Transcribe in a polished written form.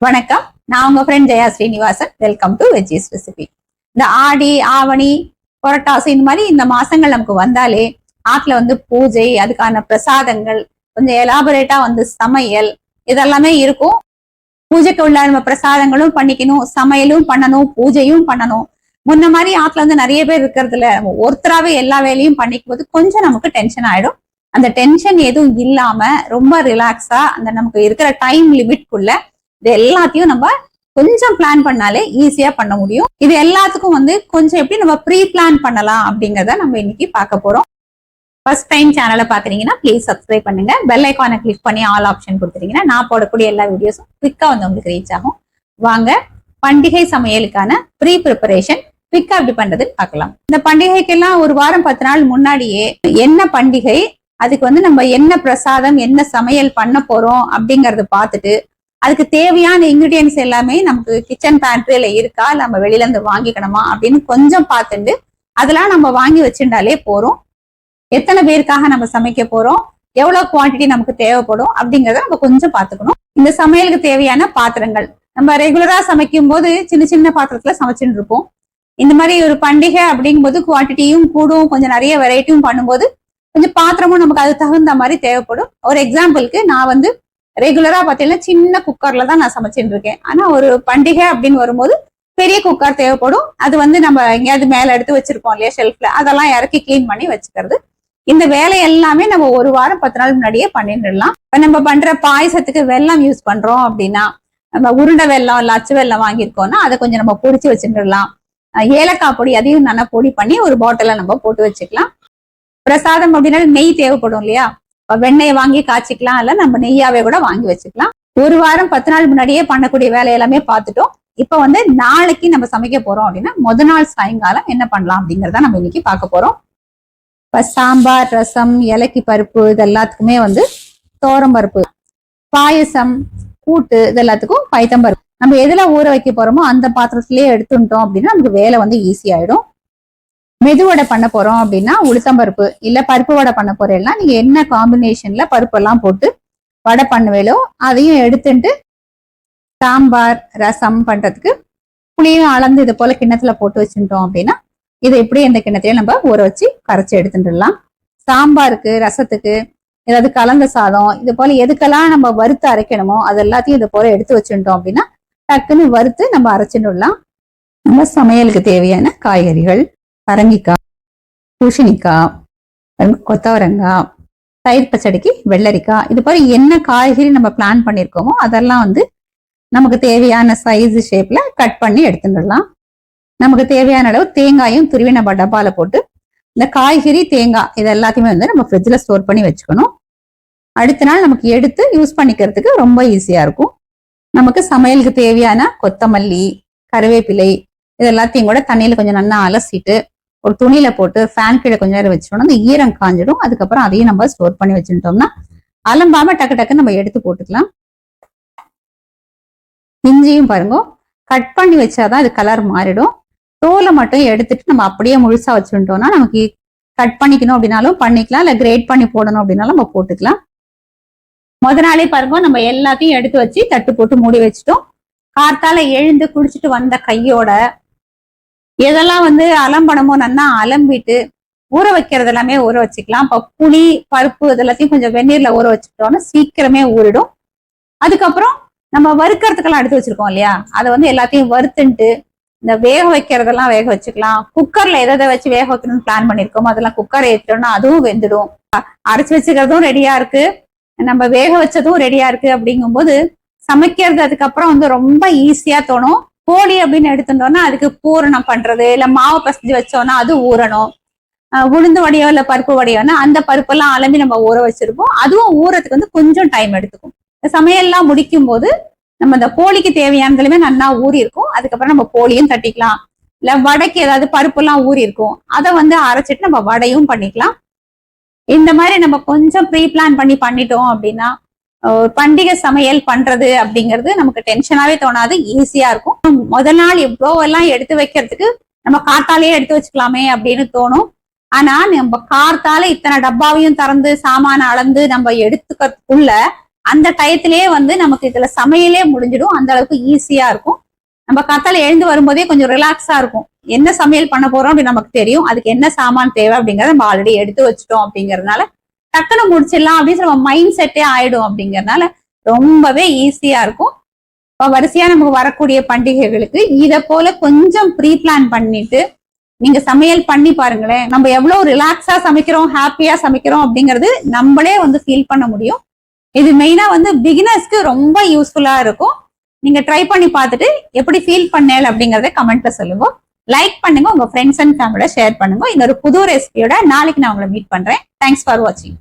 வணக்கம். நான் உங்க friend Jaya Srinivasan. Welcome to veggies recipe. இந்த ஆடி, ஆவணி, புரட்டாசி இந்த மாதிரி இந்த மாசங்கள் நமக்கு வந்தாலே ஆத்துல பூஜை, அதுக்கான பிரசாதங்கள், கொஞ்சம் எலாபரேட்டா சமையல் இதெல்லாமே இருக்கும். பூஜைக்கு உள்ள நம்ம பிரசாதங்களும் பண்ணிக்கணும், சமையலும் பண்ணணும், பூஜையும் பண்ணணும். முன்ன மாதிரி ஆத்துல நிறைய பேர் இருக்கிறதுல ஒருத்தராவே எல்லா வேலையும் பண்ணிக்கும் போது கொஞ்சம் நமக்கு டென்ஷன் ஆயிடும். அந்த டென்ஷன் எதுவும் இல்லாம ரொம்ப ரிலாக்ஸா அந்த நமக்கு இருக்கிற டைம் லிமிட்குள்ள இது எல்லாத்தையும் நம்ம கொஞ்சம் பிளான் பண்ணாலே ஈஸியா பண்ண முடியும். இது எல்லாத்துக்கும் கொஞ்சம் எப்படி நம்ம ப்ரீ பிளான் பண்ணலாம் அப்படிங்கறத நம்ம இன்னைக்கு பார்க்க போறோம். ஃபர்ஸ்ட் டைம் சேனலை பாக்குறீங்கன்னா ப்ளீஸ் சப்ஸ்கிரைப் பண்ணுங்க. பெல் ஐக்கானை கிளிக் பண்ணி ஆல் ஆப்ஷன் கொடுத்துட்டீங்கன்னா நான் போடக்கூடிய எல்லா வீடியோஸும் குவிக்கா உங்களுக்கு ரீச் ஆகும். வாங்க பண்டிகை சமையலுக்கான ப்ரீ ப்ரிப்பரேஷன் குவிக்கா எப்படி பண்றதுன்னு பார்க்கலாம். இந்த பண்டிகைக்கெல்லாம் ஒரு வாரம் 10 நாள் முன்னாடியே என்ன பண்டிகை, அதுக்கு நம்ம என்ன பிரசாதம், என்ன சமையல் பண்ண போறோம் அப்படிங்கறத பார்த்துட்டு அதுக்கு தேவையான இன்கிரீடியன்ஸ் எல்லாமே நமக்கு கிச்சன் பேண்ட்ரியில இருக்கா, நம்ம வெளியில இருந்து வாங்கிக்கணுமா அப்படின்னு கொஞ்சம் பார்த்துட்டு அதெல்லாம் நம்ம வாங்கி வச்சுட்டாலே போறோம். எத்தனை பேருக்காக நம்ம சமைக்க போறோம், எவ்வளவு குவான்டிட்டி நமக்கு தேவைப்படும் அப்படிங்கறத நம்ம கொஞ்சம் பார்த்துக்கணும். இந்த சமையலுக்கு தேவையான பாத்திரங்கள் நம்ம ரெகுலரா சமைக்கும் போது சின்ன சின்ன பாத்திரத்துல சமைச்சுட்டு இருப்போம். இந்த மாதிரி ஒரு பண்டிகை அப்படிங்கும் போது குவான்டிட்டியும் கூடும், கொஞ்சம் நிறைய வெரைட்டியும் பண்ணும்போது கொஞ்சம் பாத்திரமும் நமக்கு அது தகுந்த மாதிரி தேவைப்படும். ஒரு எக்ஸாம்பிளுக்கு நான் ரெகுலரா பாத்தீங்கன்னா சின்ன குக்கர்ல தான் நான் சமைச்சுட்டு இருக்கேன். ஆனா ஒரு பண்டிகை அப்படின்னு வரும்போது பெரிய குக்கர் தேவைப்படும். அது நம்ம எங்கேயாவது மேல எடுத்து வச்சிருக்கோம் இல்லையா ஷெல்ஃப்ல, அதெல்லாம் இறக்கி கிளீன் பண்ணி வச்சுக்கிறது. இந்த வேலை எல்லாமே நம்ம ஒரு வாரம் 10 நாள் முன்னாடியே பண்ணிடலாம். இப்ப நம்ம பண்ற பாயசத்துக்கு வெல்லம் யூஸ் பண்றோம் அப்படின்னா நம்ம உருண்டை வெல்லம் இல்ல அச்சு வெல்லம் வாங்கியிருக்கோம்னா அதை கொஞ்சம் நம்ம பொடிச்சு வச்சுடலாம். ஏலக்காய் பொடி அதையும் நல்லா பொடி பண்ணி ஒரு பாட்டில நம்ம போட்டு வச்சுக்கலாம். பிரசாதம் அப்படின்னா நெய் தேவைப்படும் இல்லையா, வெண்ணெயை வாங்கி காய்ச்சிக்கலாம், இல்ல நம்ம நெய்யாவே கூட வாங்கி வச்சுக்கலாம். ஒரு வாரம் 10 நாள் முன்னாடியே பண்ணக்கூடிய வேலை எல்லாமே பார்த்துட்டோம். இப்ப நாளைக்கு நம்ம சமைக்க போறோம் அப்படின்னா முதல் நாள் சாயங்காலம் என்ன பண்ணலாம் அப்படிங்கறத நம்ம இன்னைக்கு பார்க்க போறோம். இப்ப சாம்பார், ரசம், இலக்கி பருப்பு இது எல்லாத்துக்குமே தோரம் பருப்பு, பாயசம், கூட்டு இது எல்லாத்துக்கும் பைத்தம்பருப்பு நம்ம எதுல ஊற வைக்க போறோமோ அந்த பாத்திரத்திலேயே எடுத்துட்டோம் அப்படின்னா நமக்கு வேலை ஈஸி ஆயிடும். மெதுவடை பண்ண போறோம் அப்படின்னா உளுத்தம்பருப்பு இல்ல பருப்பு வடை பண்ண போறேன்னா நீங்க என்ன காம்பினேஷன்ல பருப்பு எல்லாம் போட்டு வடை பண்ணுவேலோ அதையும் எடுத்துட்டு சாம்பார், ரசம் பண்றதுக்கு புளியும் அளந்து இது போல கிண்ணத்துல போட்டு வச்சுட்டோம் அப்படின்னா இதை எப்படி இந்த கிண்ணத்தையும் நம்ம ஊற வச்சு கரைச்சி எடுத்துட்டுலாம். சாம்பாருக்கு, ரசத்துக்கு, ஏதாவது கலந்த சாதம் இது போல எதுக்கெல்லாம் நம்ம வறுத்து அரைக்கணுமோ அது எல்லாத்தையும் இது போல எடுத்து வச்சுட்டோம் அப்படின்னா டக்குன்னு வறுத்து நம்ம அரைச்சிடலாம். நம்ம சமையலுக்கு தேவையான காய்கறிகள் பரங்கிக்காய், பூசணிக்காய், கொத்தவரங்காய், தயிர் பச்சடிக்கு வெள்ளரிக்காய், இது போல என்ன காய்கறி நம்ம பிளான் பண்ணிருக்கோமோ அதெல்லாம் நமக்கு தேவையான சைஸ் ஷேப்ல கட் பண்ணி எடுத்துடலாம். நமக்கு தேவையான அளவு தேங்காயும் துருவி நம்ம டப்பால போட்டு இந்த காய்கறி, தேங்காய் இது எல்லாத்தையுமே நம்ம ஃப்ரிட்ஜ்ல ஸ்டோர் பண்ணி வச்சுக்கணும். அடுத்த நாள் நமக்கு எடுத்து யூஸ் பண்ணிக்கிறதுக்கு ரொம்ப ஈஸியா இருக்கும். நமக்கு சமையலுக்கு தேவையான கொத்தமல்லி, கருவேப்பிலை இது எல்லாத்தையும் கூட தண்ணியில கொஞ்சம் நல்லா அலசிட்டு ஒரு துணியில போட்டு ஃபேன் கீழே கொஞ்ச நேரம் வச்சிட்டோம்னா அந்த ஈரம் காஞ்சிடும். அதுக்கப்புறம் அதையும் நம்ம ஸ்டோர் பண்ணி வச்சுட்டோம்னா அலம்பாம டக்கு டக்கு நம்ம எடுத்து போட்டுக்கலாம். இஞ்சியும் பாருங்க கட் பண்ணி வச்சாதான் அது கலர் மாறிடும். தோலை மட்டும் எடுத்துட்டு நம்ம அப்படியே முழுசா வச்சுட்டோம்னா நமக்கு கட் பண்ணிக்கணும் அப்படின்னாலும் பண்ணிக்கலாம், இல்ல கிரேட் பண்ணி போடணும் அப்படின்னாலும் நம்ம போட்டுக்கலாம். முத நாளே பாருங்க நம்ம எல்லாத்தையும் எடுத்து வச்சு தட்டு போட்டு மூடி வச்சுட்டோம். கார்த்தால எழுந்து குடிச்சிட்டு வந்த கையோட எதெல்லாம் அலம்பணமோ நல்லா அலம்பிட்டு ஊற வைக்கிறது எல்லாமே ஊற வச்சுக்கலாம். இப்ப புளி, பருப்பு இதெல்லாத்தையும் கொஞ்சம் வெந்நீர்ல ஊற வச்சுட்டோம்னா சீக்கிரமே ஊறிடும். அதுக்கப்புறம் நம்ம வறுக்கிறதுக்கெல்லாம் எடுத்து வச்சிருக்கோம் இல்லையா, அதை எல்லாத்தையும் வறுத்துட்டு இந்த வேக வைக்கிறதெல்லாம் வேக வச்சுக்கலாம். குக்கர்ல எதை வச்சு வேக வைக்கணும்னு பிளான் பண்ணிருக்கோமோ அதெல்லாம் குக்கரை ஏற்றிட்டோம்னா அதுவும் வெந்துடும். அரைச்சு வச்சுக்கிறதும் ரெடியா இருக்கு, நம்ம வேக வச்சதும் ரெடியா இருக்கு. அப்படிங்கும்போது சமைக்கிறது அதுக்கப்புறம் ரொம்ப ஈஸியா தோணும். கோழி அப்படின்னு எடுத்துட்டோம்னா அதுக்கு பூரணம் பண்றது இல்ல மாவு பசஞ்சு வச்சோம்னா அது ஊறணும். உளுந்து வடையோ இல்ல பருப்பு வடையோன்னா அந்த பருப்பெல்லாம் அலம்பி நம்ம ஊற வச்சிருப்போம், அதுவும் ஊறதுக்கு கொஞ்சம் டைம் எடுத்துக்கும். சமையல்லாம் முடிக்கும் போது நம்ம இந்த கோழிக்கு தேவையானதுலுமே நல்லா ஊறி இருக்கும். அதுக்கப்புறம் நம்ம கோழியும் தட்டிக்கலாம், இல்ல வடைக்கு ஏதாவது பருப்பு எல்லாம் ஊறி இருக்கும் அதை அரைச்சிட்டு நம்ம வடையும் பண்ணிக்கலாம். இந்த மாதிரி நம்ம கொஞ்சம் ப்ரீ பிளான் பண்ணிட்டோம் அப்படின்னா பண்டிகை சமையல் பண்றது அப்படிங்கிறது நமக்கு டென்ஷனாவே தோணாது, ஈஸியா இருக்கும். முதல் நாள் எவ்வளோ எல்லாம் எடுத்து வைக்கிறதுக்கு நம்ம காத்தாலேயே எடுத்து வச்சுக்கலாமே அப்படின்னு தோணும். ஆனா நம்ம கார்த்தால இத்தனை டப்பாவையும் திறந்து சாமான அளந்து நம்ம எடுத்துக்கிறதுக்குள்ள அந்த டயத்திலேயே வந்து நமக்கு இதுல சமையலே முடிஞ்சிடும். அந்த அளவுக்கு ஈஸியா இருக்கும். நம்ம கத்தால எழுந்து வரும்போதே கொஞ்சம் ரிலாக்ஸா இருக்கும். என்ன சமையல் பண்ண போறோம் அப்படின்னு நமக்கு தெரியும். அதுக்கு என்ன சாமான் தேவை அப்படிங்கறத நம்ம ஆல்ரெடி எடுத்து வச்சுட்டோம். அப்படிங்கறதுனால டக்குன்னு முடிச்சிடலாம் அப்படின்னு நம்ம மைண்ட் செட்டே ஆயிடும். அப்படிங்கறதுனால ரொம்பவே ஈஸியா இருக்கும். இப்ப வரிசையா நமக்கு வரக்கூடிய பண்டிகைகளுக்கு இத போல கொஞ்சம் ப்ரீ பிளான் பண்ணிட்டு நீங்க சமையல் பண்ணி பாருங்களேன். நம்ம எவ்வளவு ரிலாக்ஸா சமைக்கிறோம், ஹாப்பியா சமைக்கிறோம் அப்படிங்கிறது நம்மளே வந்து ஃபீல் பண்ண முடியும். இது மெயினா வந்து பிகினர்ஸ்க்கு ரொம்ப யூஸ்ஃபுல்லா இருக்கும். நீங்க ட்ரை பண்ணி பார்த்துட்டு எப்படி ஃபீல் பண்ணல அப்படிங்கறத கமெண்ட்ல சொல்லுங்க. லைக் பண்ணுங்க, உங்க ஃப்ரெண்ட்ஸ் அண்ட் ஃபேமிலியோட ஷேர் பண்ணுங்க. இன்னொரு புது ரெசிபியோட நாளைக்கு நான் உங்களை மீட் பண்றேன். தேங்க்ஸ் ஃபார் வாட்சிங்.